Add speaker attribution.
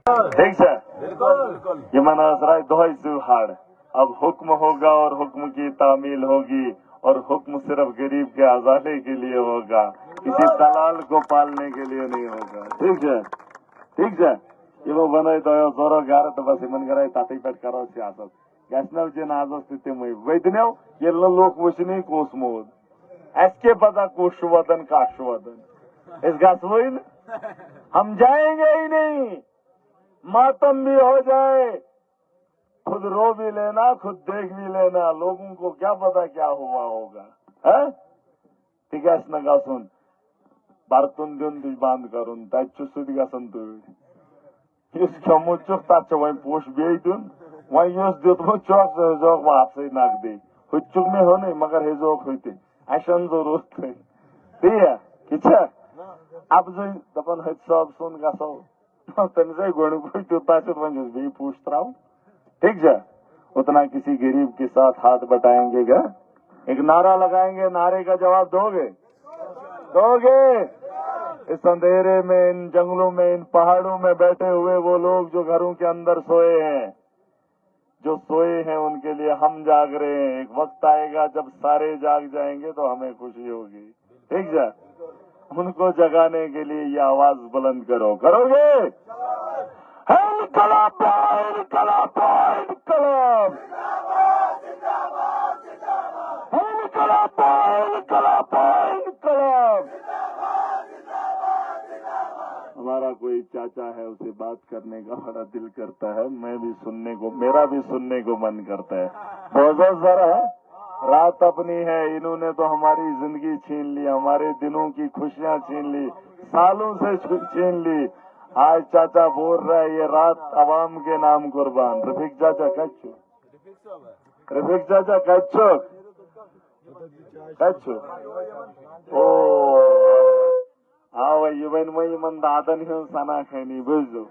Speaker 1: ठीक है, ये मना जरा दोहई जुहाड़। अब हुक्म होगा और हुक्म की तामील होगी, और हुक्म सिर्फ गरीब के आजादे के लिए होगा, किसी दलाल को पालने के लिए नहीं होगा। ठीक है, ठीक है। ये वो बनाई तो जोरो गार तो बस मन कराई ताती पेट करो सियासत गैसनव जे नाजो स्थिति में वैदनेव ये लोक वशनी कोसमोद एसके पता कोशवदन काशवदन इस गासवइन हम जाएंगे ही नहीं, मातम भी हो जाए, खुद रो भी लेना, खुद देख भी लेना, लोगों को क्या पता क्या हुआ होगा है। ठीक है, नगा सुन बारतुन दिन तुझ बांध करून तच्चु सुध गसन तु युस खमु चुक तच्च वहीं पोश बेई दुन वहीं युस दित वो चौक जोक वाप से नाक दे हुच्चुक में हो नहीं मगर हे जोक होते ऐशन जरूरत है दिया किच्छा अब जो दपन हज सब सुन गसो तनसे गुण कोई चुता चुत वहीं भी पूछता रहा हूँ। ठीक है, उतना किसी गरीब के साथ हाथ बटाएंगे क्या, एक नारा लगाएंगे, नारे का जवाब दोगे दोगे। इस अंधेरे में, इन जंगलों में, इन पहाड़ों में बैठे हुए वो लोग जो घरों के अंदर सोए हैं, जो सोए हैं उनके लिए हम जाग रहे हैं। एक वक्त आएगा जब सारे जाग जाएंगे तो हमें खुशी होगी। ठीक है, उनको जगाने के लिए ये आवाज बुलंद करो, करोगे? इनकलाब इनकलाब इनकलाब इनकलाब इनकलाब इनकलाब। हमारा कोई चाचा है, उसे बात करने का बड़ा दिल करता है, मैं भी सुनने को, मेरा भी सुनने को मन करता है। बहुत जरा रात अपनी है, इन्होंने तो हमारी जिंदगी छीन ली, हमारे दिनों की खुशियां छीन ली, सालों से छीन ली। आज चाचा बोल रहा है ये रात अवाम के नाम कुर्बान। रफीक चाचा कच्चो, रफीक चाचा कच्चो कच्चो ओ हाँ वही मन दादन सना खैनी बुझो।